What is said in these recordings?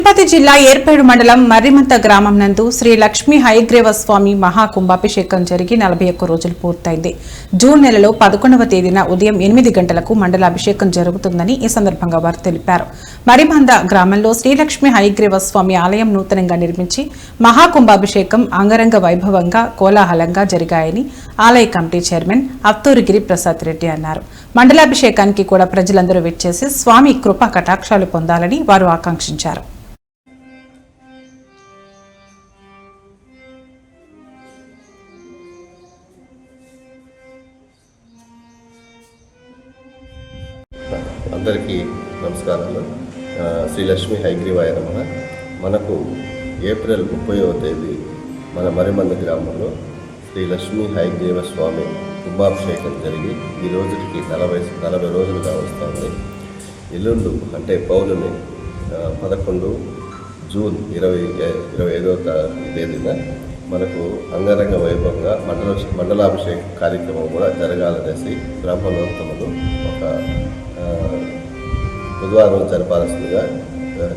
తిరుపతి జిల్లా ఏర్పేడు మండలం మర్రిమంత గ్రామం నందు శ్రీ లక్ష్మీ హయగ్రీవ స్వామి మహాకుంభాభిషేకం జరిగి 41 రోజులు పూర్తయింది. జూన్ నెలలో 11వ తేదీన ఉదయం 8 గంటలకు మండలాభిషేకం జరుగుతుందని ఈ సందర్భంగా వారు తెలిపారు. మర్రిమంత గ్రామంలో శ్రీ లక్ష్మీ హయగ్రీవ స్వామి ఆలయం నూతనంగా నిర్మించి మహాకుంభాభిషేకం అంగరంగ వైభవంగా కోలాహలంగా జరిగాయని ఆలయ కమిటీ చైర్మన్ అత్తూరిగిరి ప్రసాద్ రెడ్డి అన్నారు. మండలాభిషేకానికి కూడా ప్రజలందరూ విచ్చేసి స్వామి కృపా కటాక్షాలు పొందాలని వారు ఆకాంక్షించారు. అందరికీ నమస్కారాలు. శ్రీ లక్ష్మీ హయగ్రీవాయ నమః. మనకు ఏప్రిల్ 30వ తేదీ మన మర్రిమంద గ్రామంలో శ్రీ లక్ష్మీ హయగ్రీవ స్వామి కుంభాభిషేకం జరిగి ఈ రోజుకి 40 రోజులుగా వస్తుంది. ఎల్లుండు అంటే పౌర్ణమి 11 జూన్ 25వ తేదీన మనకు అంగరంగ వైభవంగా మండలాభిషేక కార్యక్రమం కూడా జరగాలనేసి బ్రాహ్మణోత్తములు ఒక బుధవారం జరపాల్సిందిగా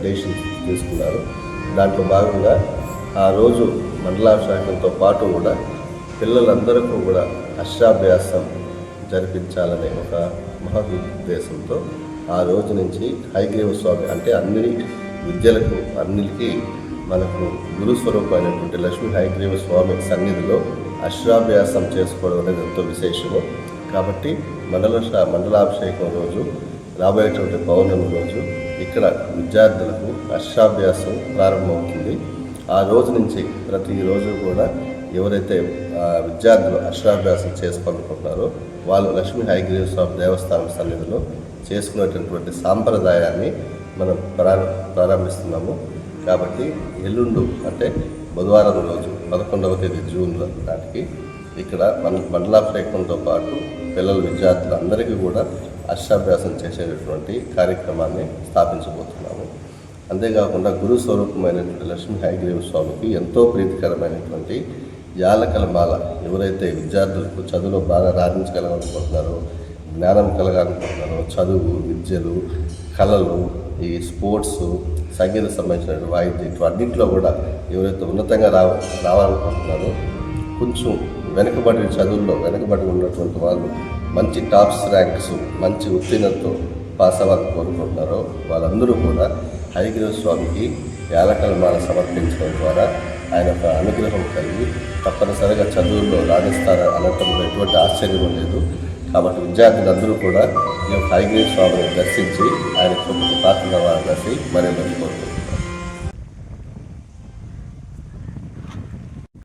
డెసిషన్ తీసుకున్నారు. దాంట్లో భాగంగా ఆ రోజు మండలాభిషేకంతో పాటు కూడా పిల్లలందరికీ కూడా అష్టాభ్యాసం జరిపించాలనే ఒక మహోద్దేశంతో ఆ రోజు నుంచి హయగ్రీవ స్వామి అంటే అన్ని విద్యలకు అన్నిటికీ మనకు గురుస్వరూపమైనటువంటి లక్ష్మీ హయగ్రీవ స్వామి సన్నిధిలో అష్టాభ్యాసం చేసుకోవడం అనేది ఎంతో విశేషము. కాబట్టి మండలాభిషేకం రోజు రాబోయేటువంటి పౌర్ణమి రోజు ఇక్కడ విద్యార్థులకు అష్టాభ్యాసం ప్రారంభమవుతుంది. ఆ రోజు నుంచి ప్రతిరోజు కూడా ఎవరైతే విద్యార్థులు అష్టాభ్యాసం చేసుకోవాలనుకుంటున్నారో వాళ్ళు లక్ష్మీ హయగ్రీవ స్వామి దేవస్థానం సన్నిధిలో చేసుకునేటటువంటి సాంప్రదాయాన్ని మనం ప్రారంభిస్తున్నాము. కాబట్టి ఎల్లుండు అంటే బుధవారం రోజు 11వ తేదీ జూన్ నాటికి ఇక్కడ మండలాభిషేకంతో పాటు విద్యార్థులు అందరికీ కూడా అష్టాభ్యాసం చేసేటటువంటి కార్యక్రమాన్ని స్థాపించబోతున్నాము. అంతేకాకుండా గురు స్వరూపమైనటువంటి లక్ష్మీ హయగ్రీవ స్వామికి ఎంతో ప్రీతికరమైనటువంటి యాలకల మాల ఎవరైతే విద్యార్థులకు చదువులో బాగా రాణించగలగాలనుకుంటున్నారో, జ్ఞానం కలగాలనుకుంటున్నారో, చదువు విద్యలు కళలు ఈ స్పోర్ట్స్ సంగీత సంబంధించిన వాయిద్యం ఇటువంటిలో కూడా ఎవరైతే ఉన్నతంగా రావాలనుకుంటున్నారో, కొంచెం వెనుకబడి చదువుల్లో వెనుకబడి ఉన్నటువంటి వాళ్ళు మంచి టాప్స్ ర్యాంక్స్ మంచి ఉత్తీర్ణతతో పాస్ అవ్వాలని కోరుకుంటున్నారో వాళ్ళందరూ కూడా హయగ్రీవ స్వామికి యాలకల మాల సమర్పించడం ద్వారా ఆయన యొక్క అనుగ్రహం కలిగి తప్పనిసరిగా చదువుల్లో రాణిస్తారు అనటంలో ఎటువంటి ఆశ్చర్యం లేదు. కాబట్టి విద్యార్థులందరూ కూడా ఈ యొక్క హయగ్రీవ స్వామిని దర్శించి ఆయన కృపకు పాత్రలవ్వాలని మరీ కోరుకుంటున్నారు.